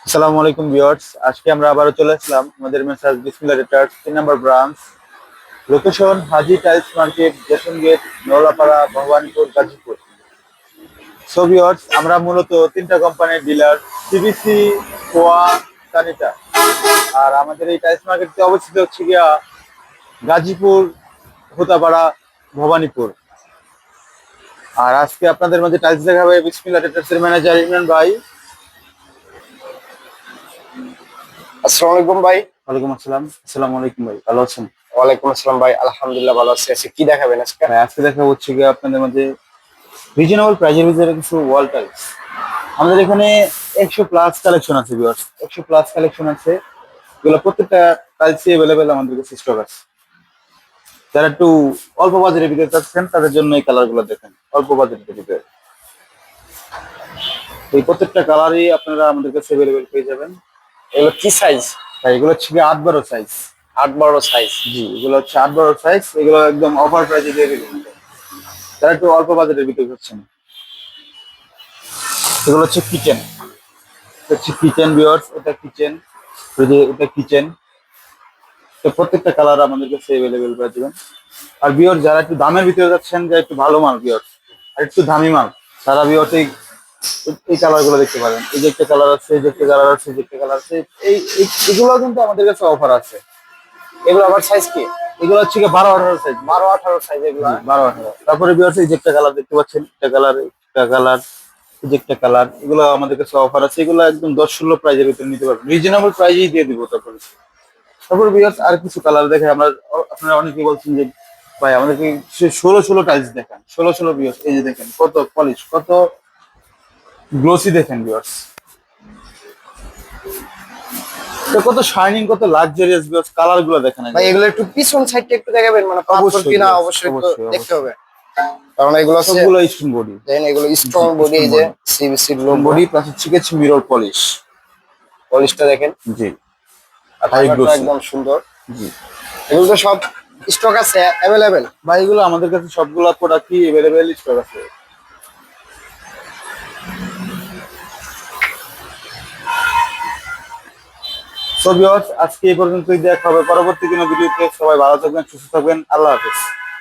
আসসালামু আলাইকুম ভিউয়ার্স, আজকে আমরা আবারও চলে আসলাম আমাদের Messrs Bismillah traders 3 number branch, location Haji tiles market, Jason gate, Naolapara, Bhabanipur, Gazipur. So viewers, আমরা মূলত 3টা কোম্পানির ডিলার, সিবিসি, কোয়া, সানিটা। আর আমাদের এই টাইলস মার্কেটটি অবস্থিত হচ্ছে গিয়া গাজীপুর, হোতাপাড়া, ভবানীপুর। আর আজকে আপনাদের মধ্যে টাইলস দেখাবে বিসমিল্লাহ ট্রেডার্স এর ম্যানেজার ইমরান ভাই। আসসালামু আলাইকুম ভাই। ওয়ালাইকুম আসসালাম। আসসালামু আলাইকুম ভাই, ভালো আছেন? ওয়ালাইকুম আসসালাম ভাই, আলহামদুলিল্লাহ ভালো আছি। কি দেখাবেন আজকে? ভাই আজকে দেখা হচ্ছে গিয়ে আপনাদের মধ্যে রিজনেবল প্রাইজের ভিতরে কিছু ওয়াল টাইলস। আমাদের এখানে 100+ কালেকশন আছে ভিউয়ার্স, 100+ কালেকশন আছে। এগুলো প্রত্যেকটা টাইলসই অ্যাভেলেবেল আমাদের কাছে স্টক আছে। যারা একটু অল্প বাজারের ভিতরে চাচ্ছেন তাদের জন্য এই কালারগুলো দেখেন, অল্প বাজারের ভিতরে। এই প্রত্যেকটা কালারই আপনারা আমাদের কাছে অ্যাভেলেবেল পেয়ে যাবেন। এগুলো কি সাইজ? তাই এগুলো হচ্ছে গিয়ে 8-12 সাইজ। 8 বড় সাইজ? জি, এগুলো হচ্ছে 8-12 সাইজ। এগুলো একদম অফার প্রাইসে দিয়ে দিবেন যারা একটু অল্প বাজারের ভিতরে চাচ্ছেন। এগুলো হচ্ছে কিচেন, হচ্ছে কিচেন ভিউয়ার্স, এটা কিচেন, এটা কিচেন। তো প্রত্যেকটা কালার আমাদের কাছে অ্যাভেলেবেল পেয়ে যাবেন। আর ভিউয়ার্স, যারা একটু দামের ভিতরে যাচ্ছেন, যে একটু ভালো মাল ভিউয়ার্স আর একটু দামি মাল, তারা ভিউয়ার্স এই কালার গুলো দেখতে পারেন। এই যে একটা কালার আছে, এই যে একটা কালার আছে, এই যে একটা কালার আছে, এগুলো কিন্তু আমাদের কাছে অফার আছে। এগুলো আবার সাইজ কি? এগুলো হচ্ছে 12-18 সাইজ, 12-18 সাইজ এগুলো? 12-18। তারপরে ভিউয়ার্স, এই যে একটা কালার দেখতে পাচ্ছেন, একটা কালার, একটা কালার, এই যে একটা কালার, এগুলো আমাদের কাছে অফার আছে। এগুলো একদম 10-16 প্রাইজের ভিতরে নিতে পারবেন, রিজনেবল প্রাইজেই দিয়ে দিব। তারপর ভিউয়ার্স, আর কিছু কালার দেখে আমরা, আপনারা অনেকেই বলছেন যে ভাই আমাদেরকে 16 টাইলস দেখান। 16 ভিউয়ার্স, এই যে দেখেন কত পলিশ, কত গ্লোসি দেখেন ভিউয়ার্স, তো কত শাইনিং, কত লাক্সারিয়াস ভিউয়ার্স, কালার গুলো দেখেন। ভাই এগুলো একটু পিছন সাইডটা একটু দেখাবেন, মানে পাথর অবশ্যই কিনা viewers, অবশ্যই একটু অবশ্যই, দেখতে অবশ্যই। হবে। কারণ এগুলো হচ্ছে, সবগুলো স্টোন বডি, দেখেন এগুলো স্ট্রং বডি, এই যে সিবিসি লোগো বডি প্লাস হচ্ছে কিছু মিরর পলিশ। পলিশটা দেখেন, জি, আর হাই ফাইবারটা গ্লোসি। একদম সুন্দর। জি এগুলো তো সব স্টক আছে অ্যাভেলেবেল? ভাই, এগুলো আমাদের কাছে সবগুলা প্রোডাক্টই अवेलेबल স্টক আছে। সো ভিউয়ার্স, আজকে এই পর্যন্তই, দেখা হবে পরবর্তী কোনো ভিডিওতে। সবাই ভালো থাকবেন, সুস্থ থাকবেন, আল্লাহ হাফেজ।